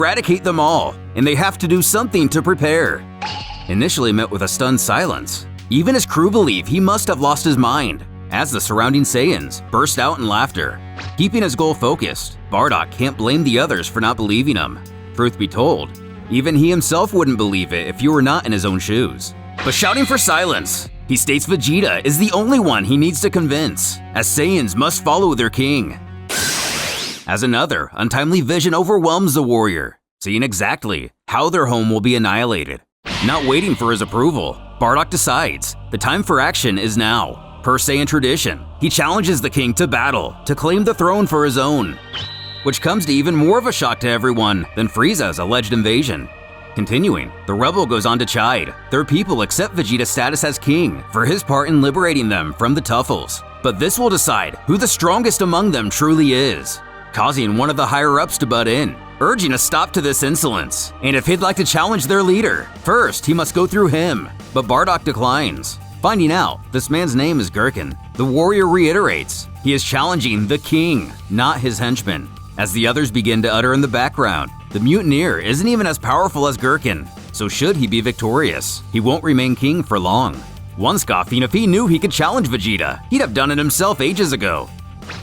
eradicate them all, and they have to do something to prepare. Initially met with a stunned silence, even his crew believe he must have lost his mind, as the surrounding Saiyans burst out in laughter. Keeping his goal focused, Bardock can't blame the others for not believing him. Truth be told, even he himself wouldn't believe it if you were not in his own shoes. But shouting for silence, he states Vegeta is the only one he needs to convince, as Saiyans must follow their king. As another untimely vision overwhelms the warrior, seeing exactly how their home will be annihilated. Not waiting for his approval, Bardock decides the time for action is now. Per Saiyan tradition, he challenges the king to battle to claim the throne for his own, which comes to even more of a shock to everyone than Frieza's alleged invasion. Continuing, the rebel goes on to chide their people accept Vegeta's status as king for his part in liberating them from the Tuffles, but this will decide who the strongest among them truly is, causing one of the higher-ups to butt in, urging a stop to this insolence, and if he'd like to challenge their leader, first he must go through him, but Bardock declines. Finding out this man's name is Gherkin, the warrior reiterates he is challenging the king, not his henchman. As the others begin to utter in the background, the mutineer isn't even as powerful as Gherkin, so should he be victorious, he won't remain king for long. One scoffing if he knew he could challenge Vegeta, he'd have done it himself ages ago.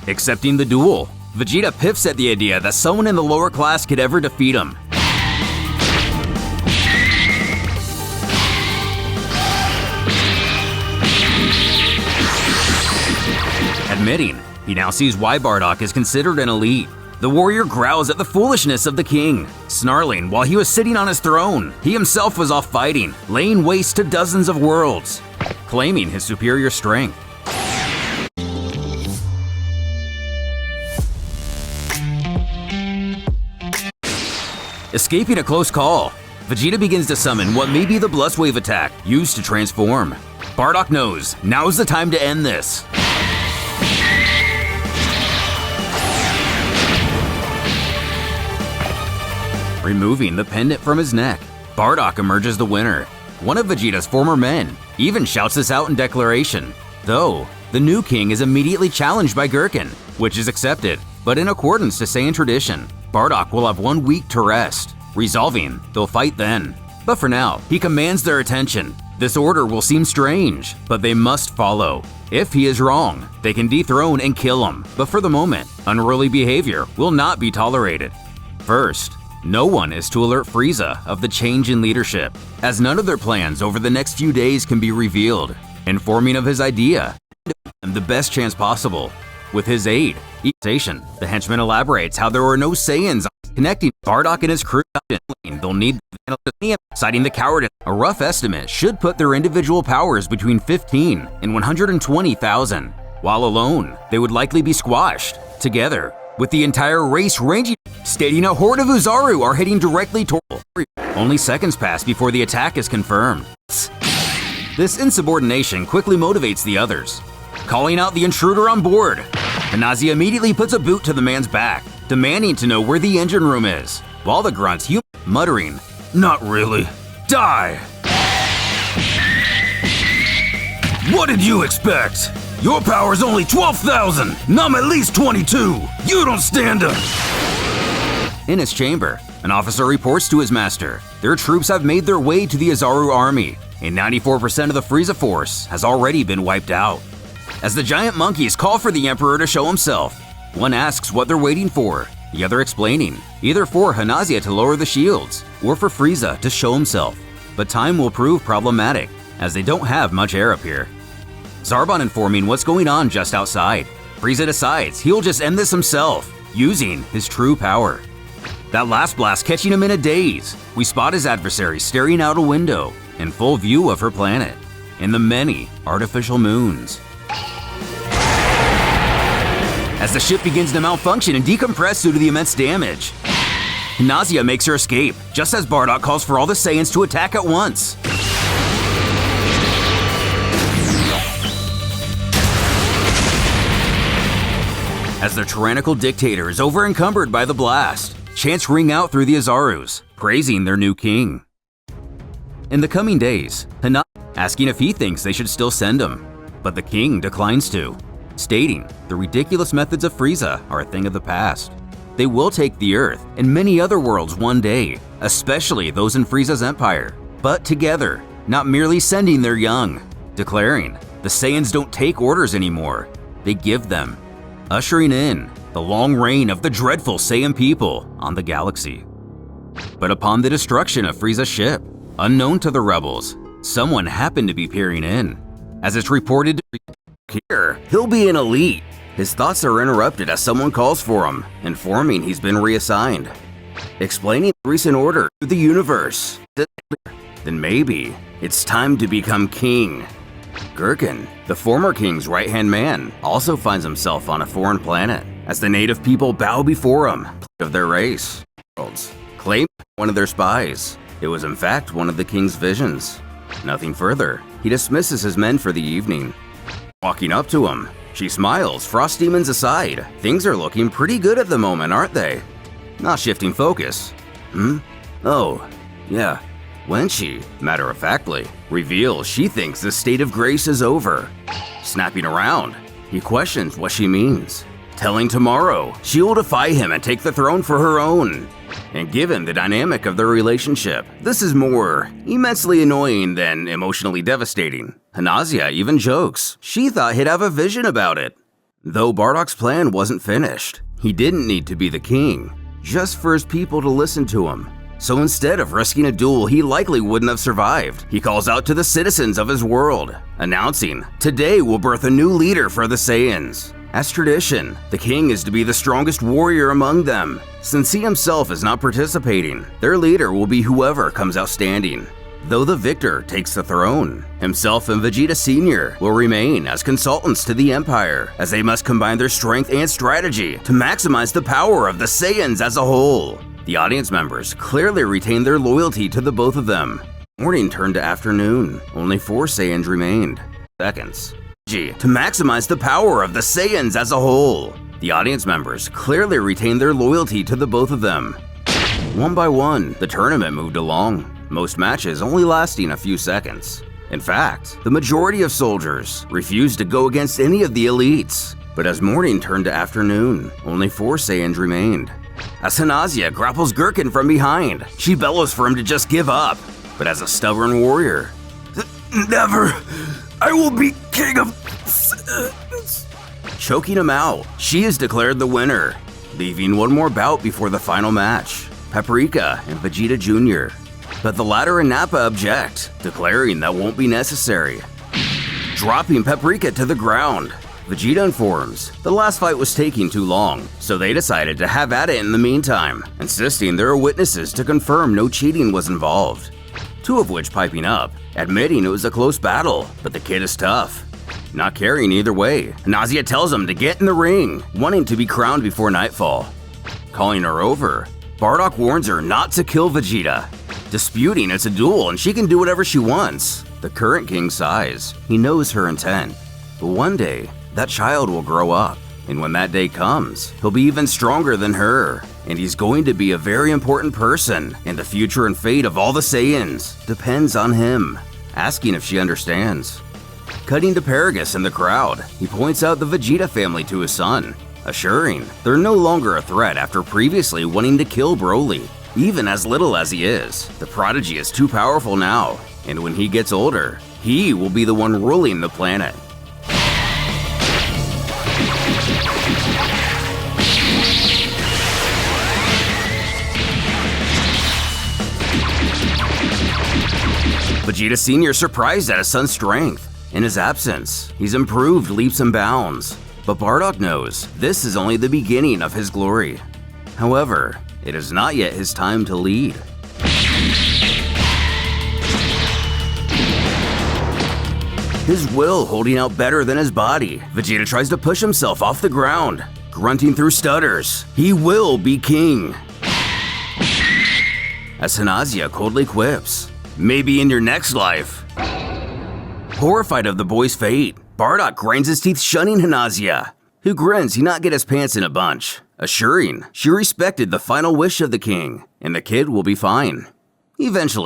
Accepting the duel, Vegeta piffs at the idea that someone in the lower class could ever defeat him. Admitting he now sees why Bardock is considered an elite, the warrior growls at the foolishness of the king, snarling while he was sitting on his throne. He himself was off fighting, laying waste to dozens of worlds, claiming his superior strength. Escaping a close call, Vegeta begins to summon what may be the Blast Wave attack used to transform. Bardock knows now's the time to end this. Removing the pendant from his neck, Bardock emerges the winner. One of Vegeta's former men even shouts this out in declaration, though the new king is immediately challenged by Gherkin, which is accepted, but in accordance to Saiyan tradition, Bardock will have 1 week to rest. Resolving, they'll fight then. But for now, he commands their attention. This order will seem strange, but they must follow. If he is wrong, they can dethrone and kill him, but for the moment, unruly behavior will not be tolerated. First, no one is to alert Frieza of the change in leadership, as none of their plans over the next few days can be revealed. Informing of his idea, and the best chance possible. With his aid, the henchman elaborates how there were no Saiyans connecting Bardock and his crew. They'll need citing the cowardice. A rough estimate should put their individual powers between 15 and 120,000. While alone, they would likely be squashed. Together, with the entire race ranging, stating a horde of Uzaru are heading directly toward. Only seconds pass before the attack is confirmed. This insubordination quickly motivates the others, calling out the intruder on board. Hanazia immediately puts a boot to the man's back, demanding to know where the engine room is, while the grunts muttering, "Not really. Die!" "What did you expect? Your power's only 12,000, and I'm at least 22. You don't stand up!" In his chamber, an officer reports to his master their troops have made their way to the Uzaru army, and 94% of the Frieza force has already been wiped out. As the giant monkeys call for the Emperor to show himself, one asks what they're waiting for, the other explaining, either for Hanazia to lower the shields, or for Frieza to show himself. But time will prove problematic, as they don't have much air up here. Zarbon informing what's going on just outside. Frieza decides he'll just end this himself, using his true power. That last blast catching him in a daze, we spot his adversary staring out a window, in full view of her planet, and the many artificial moons. As the ship begins to malfunction and decompress due to the immense damage, Hanazia makes her escape, just as Bardock calls for all the Saiyans to attack at once. As their tyrannical dictator is over-encumbered by the blast, chants ring out through the Uzarus, praising their new king. In the coming days, Hanazia asking if he thinks they should still send him, but the king declines to, stating the ridiculous methods of Frieza are a thing of the past. They will take the Earth and many other worlds one day, especially those in Frieza's empire, but together, not merely sending their young, declaring, the Saiyans don't take orders anymore, they give them, ushering in the long reign of the dreadful Saiyan people on the galaxy. But upon the destruction of Frieza's ship, unknown to the rebels, someone happened to be peering in. As it's reported here, he'll be an elite. His thoughts are interrupted as someone calls for him, informing he's been reassigned. Explaining the recent order to the universe. Then maybe it's time to become king. Gherkin, the former king's right-hand man, also finds himself on a foreign planet as the native people bow before him of their race. Claimed one of their spies. It was in fact one of the king's visions. Nothing further. He dismisses his men for the evening. Walking up to him, she smiles, frost demons aside. Things are looking pretty good at the moment, aren't they? Not shifting focus. Oh, yeah. When she, matter-of-factly, reveals she thinks the state of grace is over. Snapping around, he questions what she means. Telling tomorrow she will defy him and take the throne for her own. And given the dynamic of their relationship, this is more immensely annoying than emotionally devastating. Hanazia even jokes she thought he'd have a vision about it. Though Bardock's plan wasn't finished, he didn't need to be the king, just for his people to listen to him. So instead of risking a duel he likely wouldn't have survived, he calls out to the citizens of his world, announcing, today will birth a new leader for the Saiyans. As tradition, the king is to be the strongest warrior among them. Since he himself is not participating, their leader will be whoever comes out standing. Though the victor takes the throne, himself and Vegeta Sr. will remain as consultants to the Empire, as they must combine their strength and strategy to maximize the power of the Saiyans as a whole. The audience members clearly retain their loyalty to the both of them. Morning turned to afternoon. Only 4 Saiyans remained. Seconds. To maximize the power of the Saiyans as a whole. The audience members clearly retained their loyalty to the both of them. One by one, the tournament moved along, most matches only lasting a few seconds. In fact, the majority of soldiers refused to go against any of the elites. But as morning turned to afternoon, only 4 Saiyans remained. As Hanazia grapples Gherkin from behind, she bellows for him to just give up. But as a stubborn warrior, never! I will be king of Saiyans. Choking him out, she is declared the winner, leaving one more bout before the final match, Paprika and Vegeta Jr. But the latter and Nappa object, declaring that won't be necessary. Dropping Paprika to the ground, Vegeta informs the last fight was taking too long, so they decided to have at it in the meantime, insisting there are witnesses to confirm no cheating was involved. 2 of which piping up, admitting it was a close battle, but the kid is tough. Not caring either way, Hanazia tells him to get in the ring, wanting to be crowned before nightfall. Calling her over, Bardock warns her not to kill Vegeta, disputing it's a duel and she can do whatever she wants. The current king sighs. He knows her intent. But one day, that child will grow up, and when that day comes, he'll be even stronger than her. And he's going to be a very important person, and the future and fate of all the Saiyans depends on him. Asking if she understands. Cutting to Paragus in the crowd, he points out the Vegeta family to his son, assuring they're no longer a threat after previously wanting to kill Broly. Even as little as he is, the prodigy is too powerful now, and when he gets older, he will be the one ruling the planet. Vegeta Sr. surprised at his son's strength. In his absence, he's improved leaps and bounds. But Bardock knows this is only the beginning of his glory. However, it is not yet his time to lead. His will holding out better than his body, Vegeta tries to push himself off the ground. Grunting through stutters, he will be king. As Hanazia coldly quips, maybe in your next life. Horrified of the boy's fate, Bardock grinds his teeth shunning Hanazia, who grins he not get his pants in a bunch, assuring she respected the final wish of the king, and the kid will be fine. Eventually,